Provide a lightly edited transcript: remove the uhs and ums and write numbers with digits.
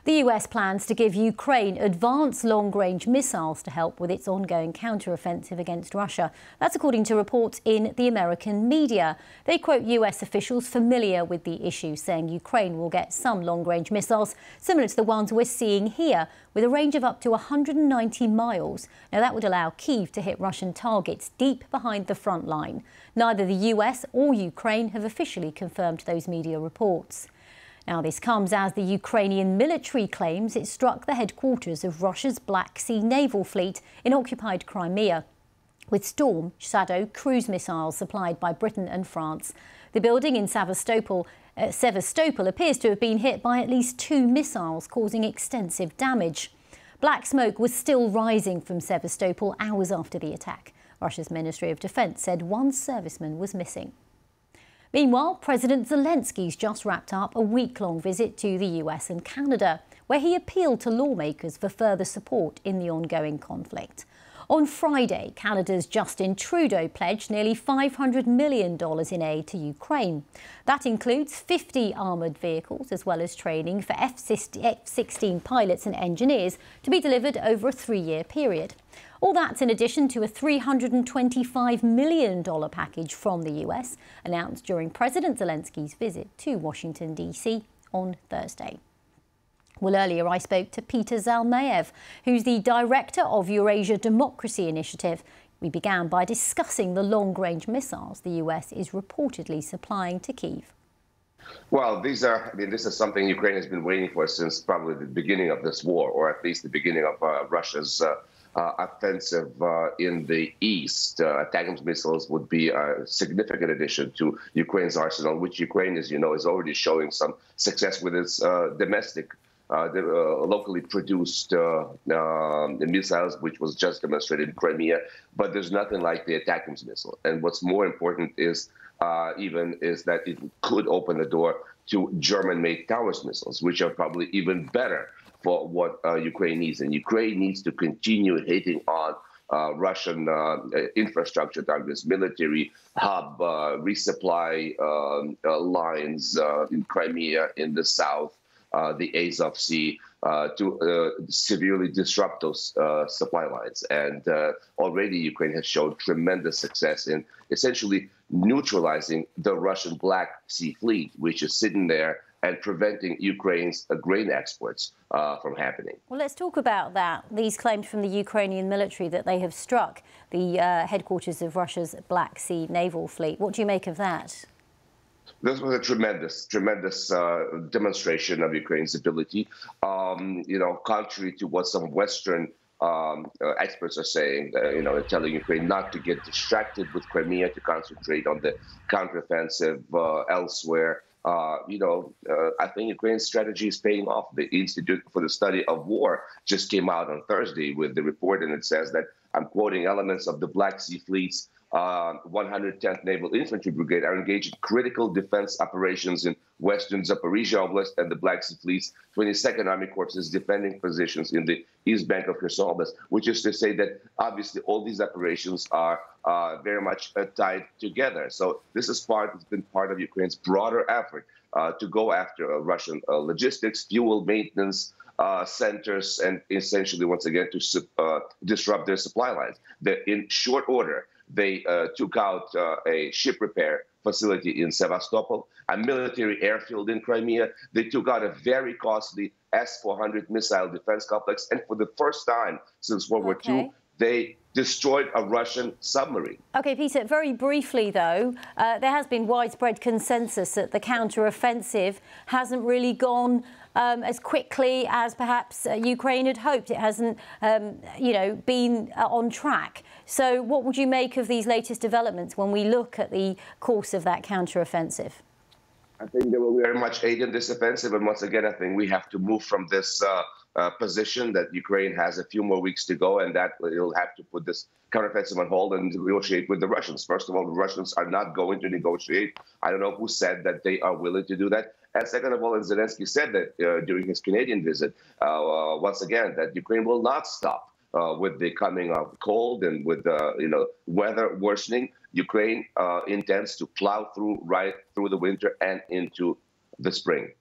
The US plans to give Ukraine advanced long-range missiles to help with its ongoing counter-offensive against Russia. That's according to reports in the American media. They quote US officials familiar with the issue, saying Ukraine will get some long-range missiles similar to the ones we're seeing here, with a range of up to 190 miles. Now, that would allow Kyiv to hit Russian targets deep behind the front line. Neither the US or Ukraine have officially confirmed those media reports. Now, this comes as the Ukrainian military claims it struck the headquarters of Russia's Black Sea naval fleet in occupied Crimea with Storm Shadow cruise missiles supplied by Britain and France. The building in Sevastopol appears to have been hit by at least 2 missiles, causing extensive damage. Black smoke was still rising from Sevastopol hours after the attack. Russia's Ministry of Defense said 1 serviceman was missing. Meanwhile, President Zelensky's just wrapped up a week-long visit to the US and Canada, where he appealed to lawmakers for further support in the ongoing conflict. On Friday, Canada's Justin Trudeau pledged nearly $500 million in aid to Ukraine. That includes 50 armoured vehicles, as well as training for F-16 pilots and engineers to be delivered over a 3-year period. All that's in addition to a $325 million package from the US, announced during President Zelensky's visit to Washington, D.C. on Thursday. Well, earlier I spoke to Peter Zalmayev, who's the director of Eurasia Democracy Initiative. We began by discussing the long-range missiles the US is reportedly supplying to Kyiv. Well, this is something Ukraine has been waiting for since probably the beginning of this war, or at least the beginning of Russia's offensive in the east. ATACMS missiles would be a significant addition to Ukraine's arsenal, which Ukraine, as you know, is already showing some success with its domestic, locally produced missiles, which was just demonstrated in Crimea. But there's nothing like the ATACMS missile. And what's more important is that it could open the door to German-made Taurus missiles, which are probably even better for what Ukraine needs. And Ukraine needs to continue hitting on Russian infrastructure targets, military hub, resupply lines in Crimea, in the south, the Azov Sea, to severely disrupt those supply lines. And already Ukraine has shown tremendous success in essentially neutralizing the Russian Black Sea fleet, which is sitting there and preventing Ukraine's grain exports from happening. Well, let's talk about that. These claims from the Ukrainian military that they have struck the headquarters of Russia's Black Sea naval fleet. What do you make of that? This was a tremendous demonstration of Ukraine's ability. Contrary to what some Western experts are saying, they're telling Ukraine not to get distracted with Crimea, to concentrate on the counteroffensive elsewhere. I think Ukraine's strategy is paying off. The Institute for the Study of War just came out on Thursday with the report, and it says that, I'm quoting, elements of the Black Sea Fleet's 110th Naval Infantry Brigade are engaged in critical defense operations in western Zaporizhia Oblast, and the Black Sea Fleet's 22nd Army Corps is defending positions in the east bank of Kherson Oblast, which is to say that obviously all these operations are very much tied together. So this is it's been part of Ukraine's broader effort to go after Russian logistics, fuel maintenance centers, and essentially, once again, to disrupt their supply lines. In short order, they took out a ship repair facility in Sevastopol, a military airfield in Crimea. They took out a very costly S-400 missile defense complex. And for the first time since World War II, they destroyed a Russian submarine. OK, Peter, very briefly, though, there has been widespread consensus that the counter-offensive hasn't really gone as quickly as perhaps Ukraine had hoped. It hasn't, been on track. So what would you make of these latest developments when we look at the course of that counter-offensive? I think they will very much aid in this offensive. And once again, I think we have to move from this position that Ukraine has a few more weeks to go, and that it'll have to put this counteroffensive on hold and negotiate with the Russians. First of all, the Russians are not going to negotiate. I don't know who said that they are willing to do that. And second of all, and Zelensky said that during his Canadian visit, once again, that Ukraine will not stop with the coming of cold and with weather worsening. Ukraine intends to plow through right through the winter and into the spring.